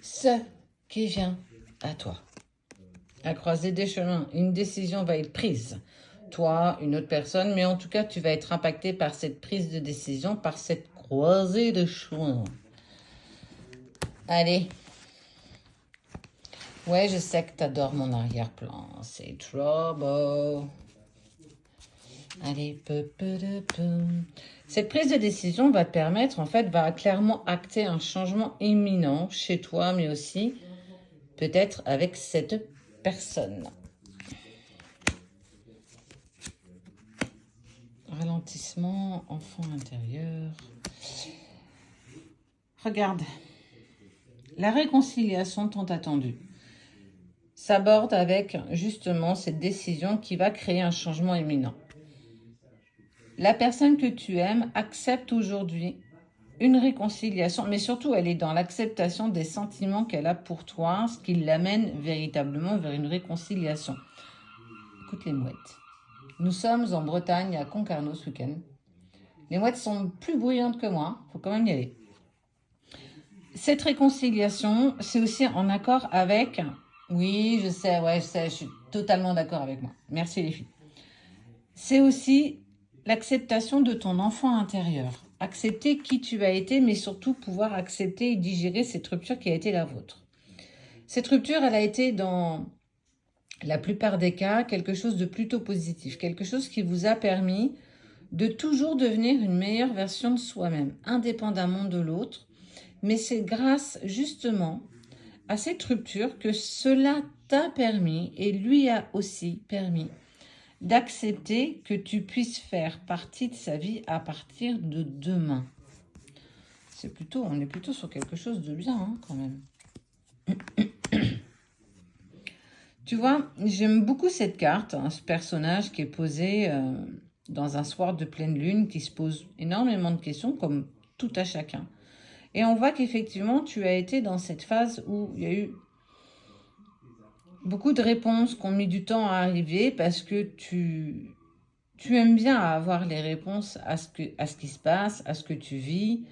ce qui vient à toi. À croiser des chemins, une décision va être prise. Toi, une autre personne, mais en tout cas, tu vas être impacté par cette prise de décision, par cette croisée de chemins. Allez. Ouais, je sais que t'adores mon arrière-plan. C'est trop beau. Allez, Cette prise de décision va te permettre, en fait, va clairement acter un changement imminent chez toi, mais aussi peut-être avec cette personne. Ralentissement, enfant intérieur. Regarde, la réconciliation tant attendue s'aborde avec justement cette décision qui va créer un changement imminent. La personne que tu aimes accepte aujourd'hui une réconciliation, mais surtout elle est dans l'acceptation des sentiments qu'elle a pour toi, ce qui l'amène véritablement vers une réconciliation. Écoute les mouettes. Nous sommes en Bretagne, à Concarneau ce week-end. Les mouettes sont plus bruyantes que moi, il faut quand même y aller. Cette réconciliation, c'est aussi en accord avec... Oui, je sais, je suis totalement d'accord avec moi. Merci les filles. C'est aussi l'acceptation de ton enfant intérieur. Accepter qui tu as été, mais surtout pouvoir accepter et digérer cette rupture qui a été la vôtre. Cette rupture, elle a été dans la plupart des cas quelque chose de plutôt positif, quelque chose qui vous a permis de toujours devenir une meilleure version de soi-même, indépendamment de l'autre. Mais c'est grâce justement à cette rupture que cela t'a permis, et lui a aussi permis, d'accepter que tu puisses faire partie de sa vie à partir de demain. On est plutôt sur quelque chose de bien, hein, quand même. Tu vois, j'aime beaucoup cette carte, hein, ce personnage qui est posé dans un soir de pleine lune, qui se pose énormément de questions, comme tout à chacun. Et on voit qu'effectivement, tu as été dans cette phase où il y a eu beaucoup de réponses qui ont mis du temps à arriver parce que tu aimes bien avoir les réponses à ce qui se passe, à ce que tu vis,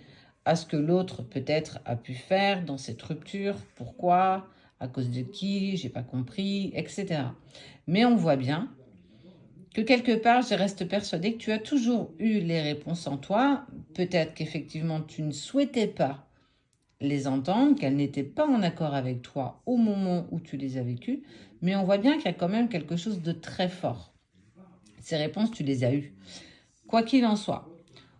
à ce que l'autre peut-être a pu faire dans cette rupture, pourquoi, à cause de qui, j'ai pas compris, etc. Mais on voit bien que quelque part, je reste persuadée que tu as toujours eu les réponses en toi. Peut-être qu'effectivement, tu ne souhaitais pas les entendre, qu'elles n'étaient pas en accord avec toi au moment où tu les as vécues, mais on voit bien qu'il y a quand même quelque chose de très fort. Ces réponses, tu les as eues. Quoi qu'il en soit,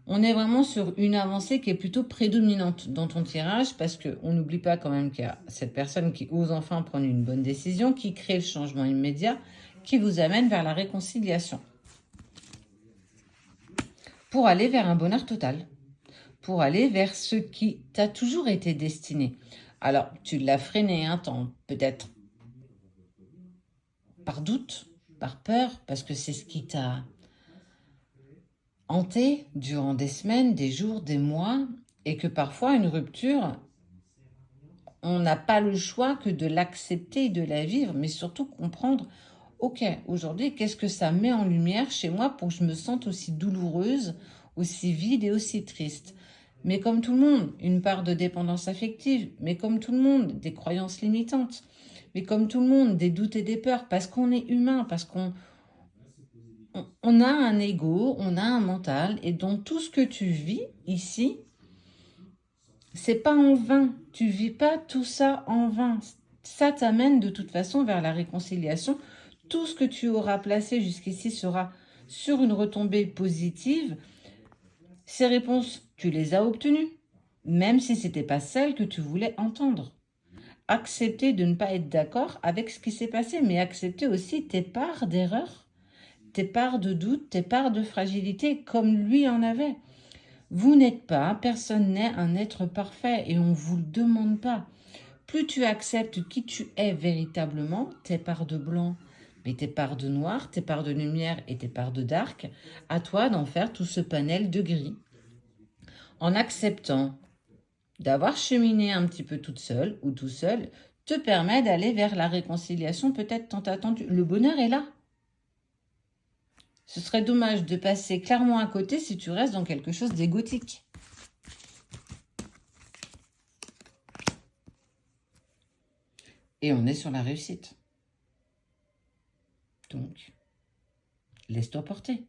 on est vraiment sur une avancée qui est plutôt prédominante dans ton tirage, parce qu'on n'oublie pas quand même qu'il y a cette personne qui ose enfin prendre une bonne décision, qui crée le changement immédiat, qui vous amène vers la réconciliation. Pour aller vers un bonheur total. Pour aller vers ce qui t'a toujours été destiné. Alors, tu l'as freiné un temps, peut-être par doute, par peur, parce que c'est ce qui t'a hanté durant des semaines, des jours, des mois, et que parfois une rupture, on n'a pas le choix que de l'accepter et de la vivre, mais surtout comprendre, ok, aujourd'hui, qu'est-ce que ça met en lumière chez moi pour que je me sente aussi douloureuse, aussi vide et aussi triste. Mais comme tout le monde, une part de dépendance affective, mais comme tout le monde, des croyances limitantes, mais comme tout le monde, des doutes et des peurs, parce qu'on est humain, parce qu'on a un ego, on a un mental, et dans tout ce que tu vis ici, c'est pas en vain. Tu vis pas tout ça en vain. Ça t'amène de toute façon vers la réconciliation. Tout ce que tu auras placé jusqu'ici sera sur une retombée positive. Ces réponses, tu les as obtenues, même si ce n'était pas celles que tu voulais entendre. Accepter de ne pas être d'accord avec ce qui s'est passé, mais accepter aussi tes parts d'erreur, tes parts de doute, tes parts de fragilité, comme lui en avait. Vous n'êtes pas, personne n'est un être parfait et on ne vous le demande pas. Plus tu acceptes qui tu es véritablement, tes parts de blanc, mais tes parts de noir, tes parts de lumière et tes parts de dark, à toi d'en faire tout ce panel de gris. En acceptant d'avoir cheminé un petit peu toute seule ou tout seul, te permet d'aller vers la réconciliation peut-être tant attendue. Le bonheur est là. Ce serait dommage de passer clairement à côté si tu restes dans quelque chose d'égotique. Et on est sur la réussite. Donc, laisse-toi porter.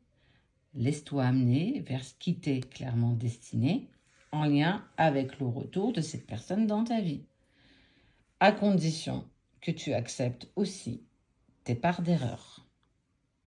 Laisse-toi amener vers ce qui t'est clairement destiné en lien avec le retour de cette personne dans ta vie. À condition que tu acceptes aussi tes parts d'erreur.